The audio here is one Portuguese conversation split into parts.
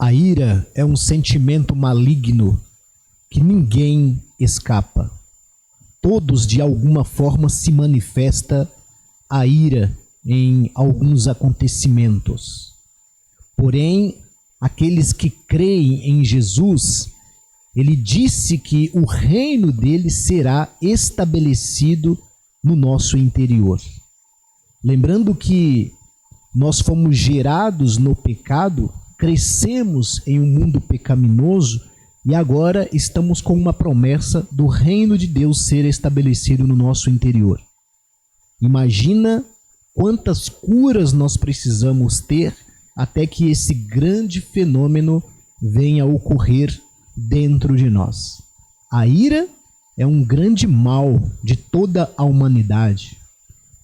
A ira é um sentimento maligno que ninguém escapa. Todos, de alguma forma, se manifesta a ira em alguns acontecimentos. Porém, aqueles que creem em Jesus, ele disse que o reino dele será estabelecido no nosso interior. Lembrando que nós fomos gerados no pecado, crescemos em um mundo pecaminoso e agora estamos com uma promessa do reino de Deus ser estabelecido no nosso interior. Imagina quantas curas nós precisamos ter até que esse grande fenômeno venha a ocorrer dentro de nós. A ira é um grande mal de toda a humanidade.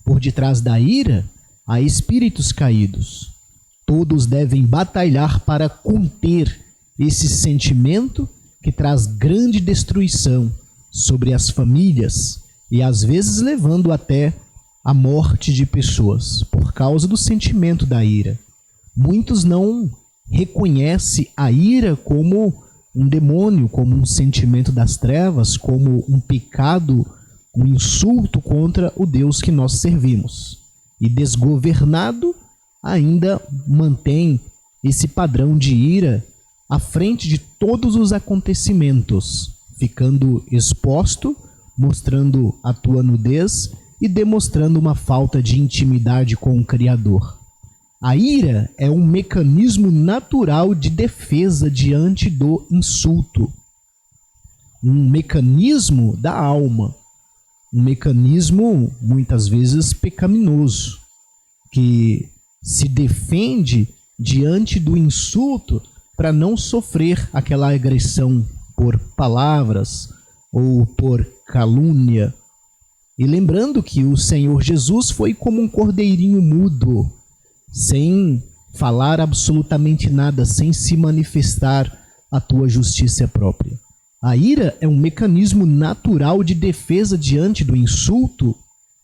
Por detrás da ira há espíritos caídos. Todos devem batalhar para conter esse sentimento que traz grande destruição sobre as famílias e às vezes levando até a morte de pessoas por causa do sentimento da ira. Muitos não reconhecem a ira como um demônio, como um sentimento das trevas, como um pecado, um insulto contra o Deus que nós servimos. E desgovernado ainda mantém esse padrão de ira à frente de todos os acontecimentos, ficando exposto, mostrando a tua nudez e demonstrando uma falta de intimidade com o Criador. A ira é um mecanismo natural de defesa diante do insulto. Um mecanismo da alma. Um mecanismo, muitas vezes, pecaminoso, que se defende diante do insulto para não sofrer aquela agressão por palavras ou por calúnia. E lembrando que o Senhor Jesus foi como um cordeirinho mudo, sem falar absolutamente nada, sem se manifestar a tua justiça própria. A ira é um mecanismo natural de defesa diante do insulto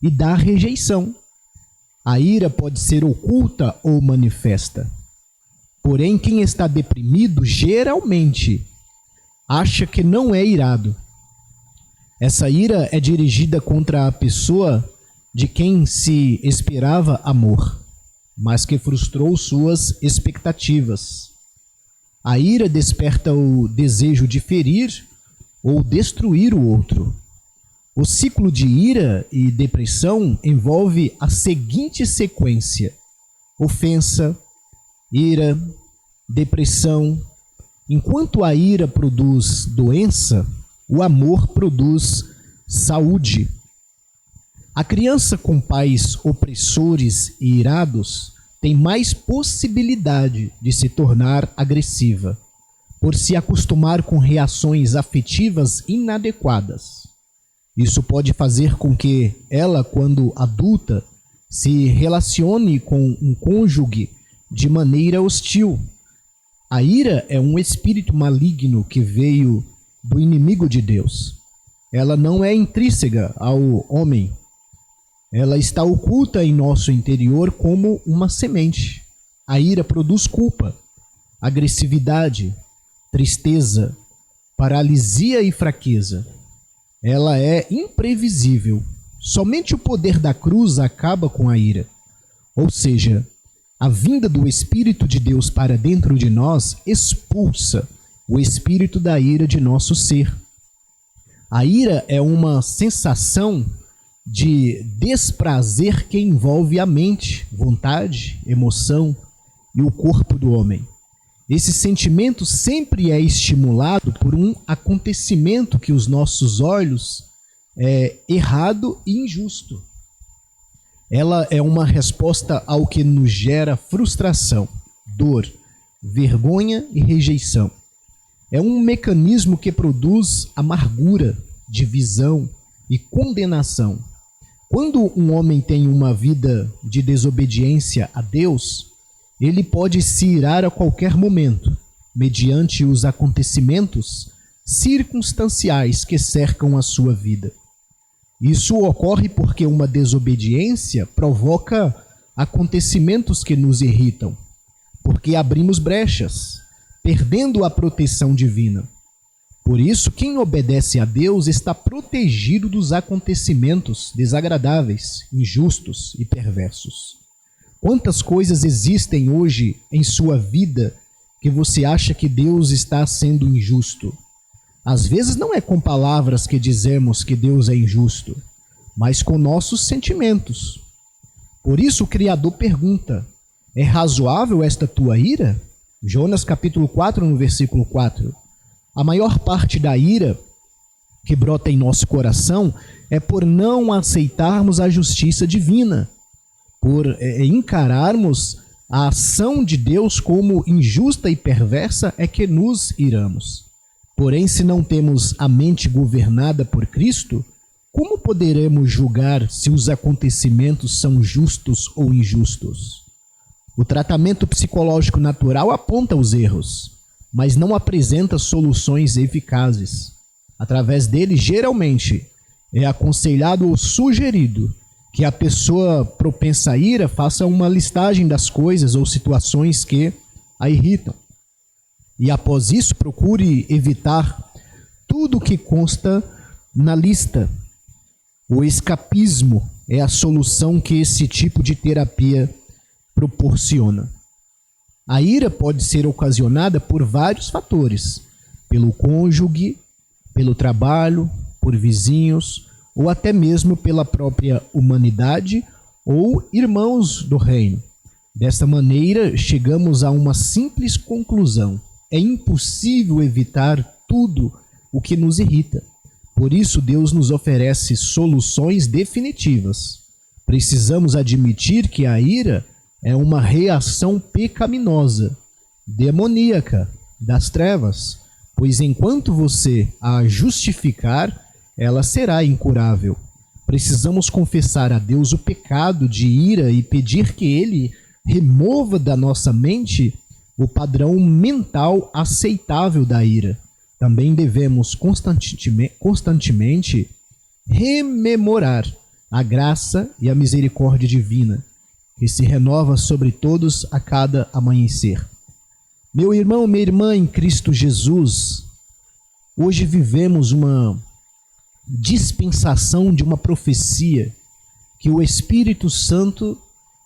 e da rejeição. A ira pode ser oculta ou manifesta. Porém, quem está deprimido geralmente acha que não é irado. Essa ira é dirigida contra a pessoa de quem se esperava amor, mas que frustrou suas expectativas. A ira desperta o desejo de ferir ou destruir o outro. O ciclo de ira e depressão envolve a seguinte sequência: ofensa, ira, depressão. Enquanto a ira produz doença, o amor produz saúde. A criança com pais opressores e irados tem mais possibilidade de se tornar agressiva, por se acostumar com reações afetivas inadequadas. Isso pode fazer com que ela, quando adulta, se relacione com um cônjuge de maneira hostil. A ira é um espírito maligno que veio do inimigo de Deus. Ela não é intrínseca ao homem. Ela está oculta em nosso interior como uma semente. A ira produz culpa, agressividade, tristeza, paralisia e fraqueza. Ela é imprevisível. Somente o poder da cruz acaba com a ira. Ou seja, a vinda do Espírito de Deus para dentro de nós expulsa o espírito da ira de nosso ser. A ira é uma sensação de desprazer que envolve a mente, vontade, emoção e o corpo do homem. Esse sentimento sempre é estimulado por um acontecimento que os nossos olhos é errado e injusto. Ela é uma resposta ao que nos gera frustração, dor, vergonha e rejeição. É um mecanismo que produz amargura, divisão e condenação. Quando um homem tem uma vida de desobediência a Deus, ele pode se irar a qualquer momento, mediante os acontecimentos circunstanciais que cercam a sua vida. Isso ocorre porque uma desobediência provoca acontecimentos que nos irritam, porque abrimos brechas, perdendo a proteção divina. Por isso, quem obedece a Deus está protegido dos acontecimentos desagradáveis, injustos e perversos. Quantas coisas existem hoje em sua vida que você acha que Deus está sendo injusto? Às vezes não é com palavras que dizemos que Deus é injusto, mas com nossos sentimentos. Por isso o Criador pergunta: é razoável esta tua ira? Jonas capítulo 4, no versículo 4. A maior parte da ira que brota em nosso coração é por não aceitarmos a justiça divina, por encararmos a ação de Deus como injusta e perversa, é que nos iramos. Porém, se não temos a mente governada por Cristo, como poderemos julgar se os acontecimentos são justos ou injustos? O tratamento psicológico natural aponta os erros, mas não apresenta soluções eficazes. Através dele, geralmente, é aconselhado ou sugerido que a pessoa propensa à ira faça uma listagem das coisas ou situações que a irritam. E após isso, procure evitar tudo que consta na lista. O escapismo é a solução que esse tipo de terapia proporciona. A ira pode ser ocasionada por vários fatores: pelo cônjuge, pelo trabalho, por vizinhos, ou até mesmo pela própria humanidade ou irmãos do reino. Desta maneira, chegamos a uma simples conclusão: é impossível evitar tudo o que nos irrita. Por isso, Deus nos oferece soluções definitivas. Precisamos admitir que a ira é uma reação pecaminosa, demoníaca, das trevas, pois enquanto você a justificar, ela será incurável. Precisamos confessar a Deus o pecado de ira e pedir que Ele remova da nossa mente o padrão mental aceitável da ira. Também devemos constantemente rememorar a graça e a misericórdia divina, que se renova sobre todos a cada amanhecer. Meu irmão, minha irmã em Cristo Jesus, hoje vivemos uma dispensação de uma profecia que o Espírito Santo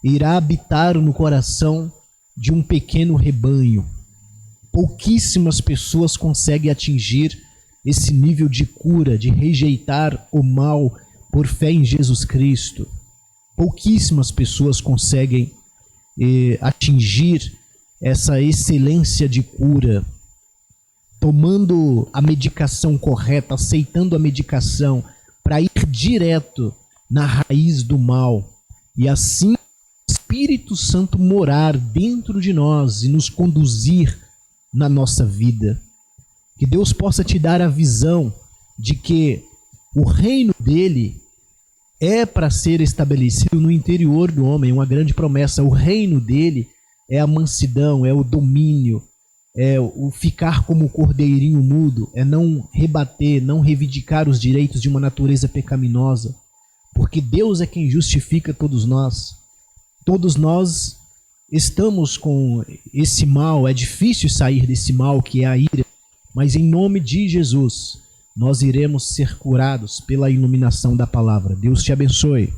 irá habitar no coração de um pequeno rebanho. Pouquíssimas pessoas conseguem atingir esse nível de cura, de rejeitar o mal por fé em Jesus Cristo. Pouquíssimas pessoas conseguem atingir essa excelência de cura, tomando a medicação correta, aceitando a medicação para ir direto na raiz do mal e assim o Espírito Santo morar dentro de nós e nos conduzir na nossa vida. Que Deus possa te dar a visão de que o reino dele é para ser estabelecido no interior do homem, uma grande promessa. O reino dele é a mansidão, é o domínio, é o ficar como o cordeirinho mudo, é não rebater, não reivindicar os direitos de uma natureza pecaminosa, porque Deus é quem justifica todos nós. Todos nós estamos com esse mal, é difícil sair desse mal que é a ira, mas em nome de Jesus nós iremos ser curados pela iluminação da palavra. Deus te abençoe.